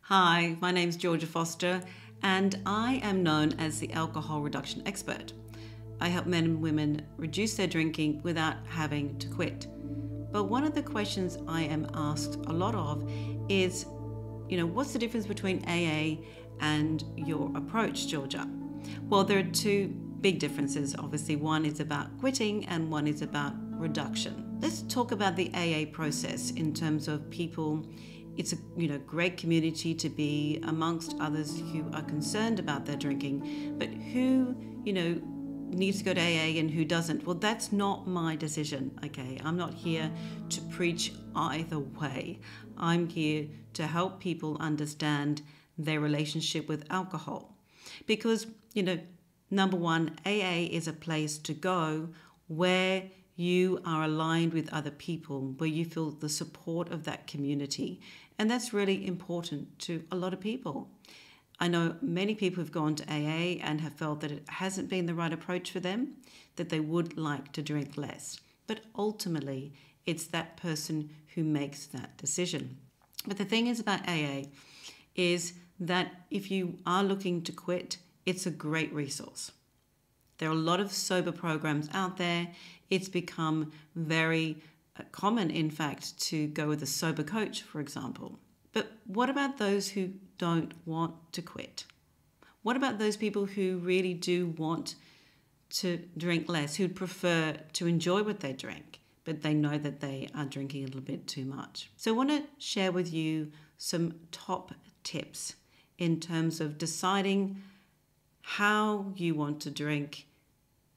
Hi, my name's Georgia Foster, and I am known as the alcohol reduction expert. I help men and women reduce their drinking without having to quit. But one of the questions I am asked a lot of is, what's the difference between AA and your approach, Georgia? Well, there are two big differences. Obviously, one is about quitting and one is about reduction. Let's talk about the AA process in terms of people. It's a great community to be amongst others who are concerned about their drinking, but who needs to go to AA and who doesn't. Well, that's not my decision. Okay, I'm not here to preach either way. I'm here to help people understand their relationship with alcohol, because number one, AA is a place to go where you are aligned with other people, where you feel the support of that community. And that's really important to a lot of people. I know many people who've gone to AA and have felt that it hasn't been the right approach for them, that they would like to drink less. But ultimately, it's that person who makes that decision. But the thing is about AA is that if you are looking to quit, it's a great resource. There are a lot of sober programs out there. It's become very common, in fact, to go with a sober coach, for example. But what about those who don't want to quit? What about those people who really do want to drink less, who'd prefer to enjoy what they drink, but they know that they are drinking a little bit too much? So I want to share with you some top tips in terms of deciding how you want to drink,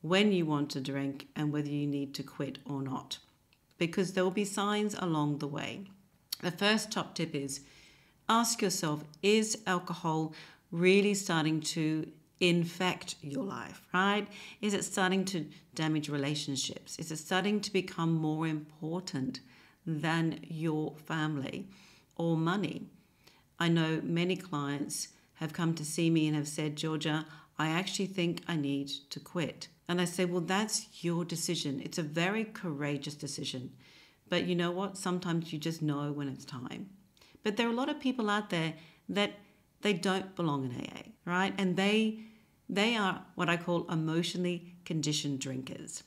when you want to drink, and whether you need to quit or not, because there will be signs along the way. The first top tip is ask yourself, is alcohol really starting to infect your life, right? Is it starting to damage relationships? Is it starting to become more important than your family or money? I know many clients have come to see me and have said, Georgia, I actually think I need to quit. And I say, well, that's your decision. It's a very courageous decision. But you know what? Sometimes you just know when it's time. But there are a lot of people out there that they don't belong in AA, right? And they are what I call emotionally conditioned drinkers.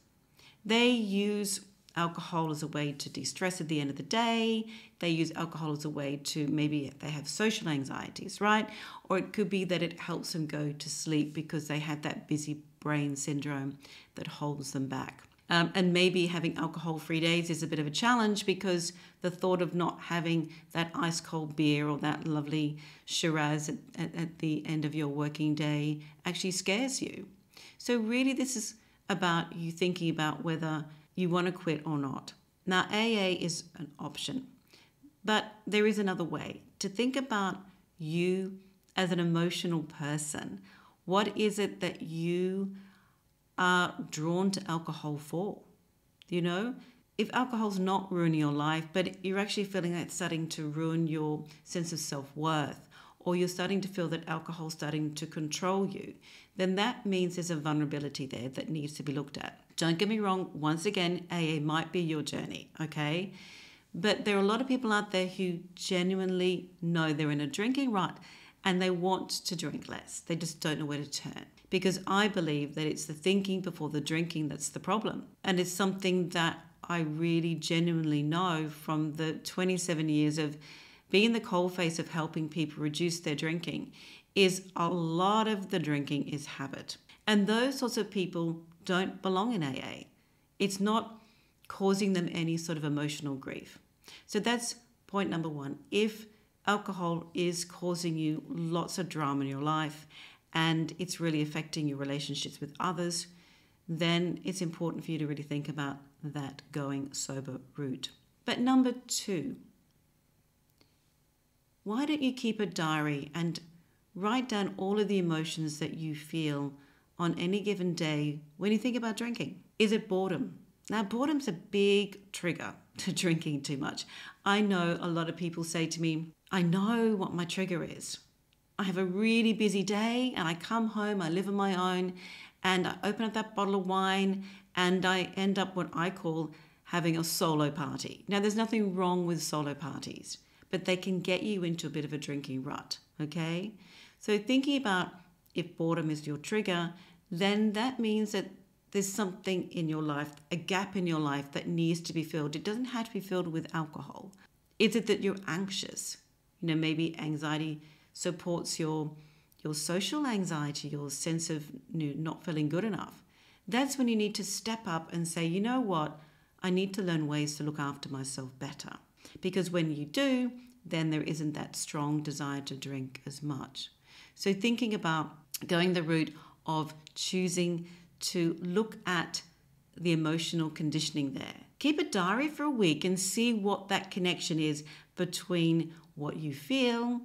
They use alcohol as a way to de-stress at the end of the day. They use alcohol as a way to, maybe they have social anxieties, right? Or it could be that it helps them go to sleep because they have that busy brain syndrome that holds them back. And maybe having alcohol-free days is a bit of a challenge because the thought of not having that ice-cold beer or that lovely Shiraz at the end of your working day actually scares you. So really this is about you thinking about whether you want to quit or not. Now, AA is an option, but there is another way to think about you as an emotional person. What is it that you are drawn to alcohol for? If alcohol's not ruining your life, but you're actually feeling that it's starting to ruin your sense of self-worth, or you're starting to feel that alcohol's starting to control you, then that means there's a vulnerability there that needs to be looked at. Don't get me wrong, once again, AA might be your journey, okay? But there are a lot of people out there who genuinely know they're in a drinking rut and they want to drink less. They just don't know where to turn. Because I believe that it's the thinking before the drinking that's the problem. And it's something that I really genuinely know from the 27 years of being the coalface of helping people reduce their drinking, is a lot of the drinking is habit. And those sorts of people don't belong in AA. It's not causing them any sort of emotional grief. So that's point number one. If alcohol is causing you lots of drama in your life and it's really affecting your relationships with others, then it's important for you to really think about that going sober route. But number two, why don't you keep a diary and write down all of the emotions that you feel on any given day when you think about drinking? Is it boredom? Now, boredom's a big trigger to drinking too much. I know a lot of people say to me, I know what my trigger is. I have a really busy day and I come home, I live on my own, and I open up that bottle of wine and I end up what I call having a solo party. Now, there's nothing wrong with solo parties, but they can get you into a bit of a drinking rut, okay? So thinking about if boredom is your trigger, then that means that there's something in your life, a gap in your life that needs to be filled. It doesn't have to be filled with alcohol. Is it that you're anxious? Maybe anxiety supports your social anxiety, your sense of not feeling good enough. That's when you need to step up and say, you know what? I need to learn ways to look after myself better. Because when you do, then there isn't that strong desire to drink as much. So thinking about going the route of choosing to look at the emotional conditioning there. Keep a diary for a week and see what that connection is between what you feel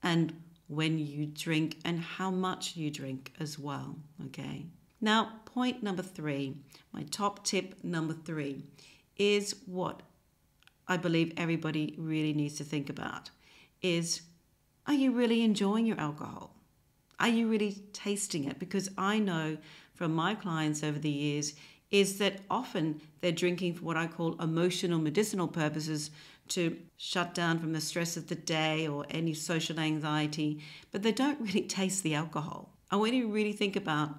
and when you drink and how much you drink as well, okay? Now, point number 3, my top tip number 3 is what I believe everybody really needs to think about is, are you really enjoying your alcohol? Are you really tasting it? Because I know from my clients over the years is that often they're drinking for what I call emotional medicinal purposes to shut down from the stress of the day or any social anxiety, but they don't really taste the alcohol. I want you to really think about,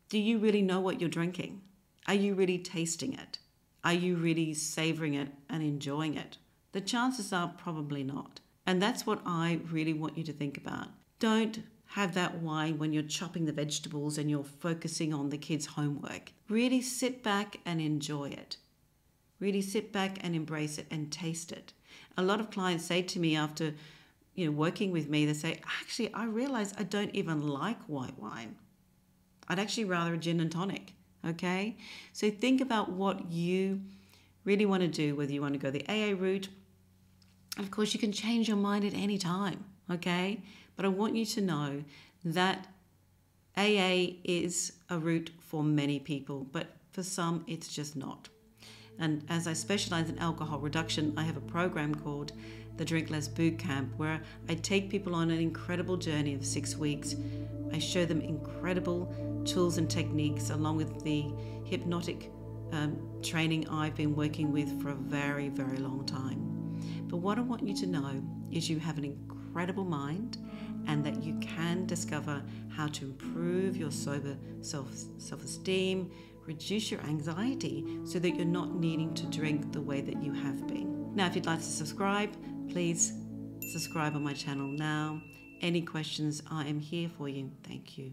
do you really know what you're drinking? Are you really tasting it? Are you really savoring it and enjoying it? The chances are probably not. And that's what I really want you to think about. Don't have that wine when you're chopping the vegetables and you're focusing on the kids' homework. Really sit back and enjoy it. Really sit back and embrace it and taste it. A lot of clients say to me after working with me, they say, actually, I realize I don't even like white wine. I'd actually rather a gin and tonic, okay? So think about what you really want to do, whether you want to go the AA route. Of course, you can change your mind at any time, okay? But I want you to know that AA is a route for many people, but for some, it's just not. And as I specialize in alcohol reduction, I have a program called the Drink Less Boot Camp, where I take people on an incredible journey of 6 weeks. I show them incredible tools and techniques along with the hypnotic training I've been working with for a very, very long time. But what I want you to know is you have an incredible mind and that you can discover how to improve your sober self-esteem, reduce your anxiety so that you're not needing to drink the way that you have been. Now, if you'd like to subscribe, please subscribe on my channel now. Any questions, I am here for you. Thank you.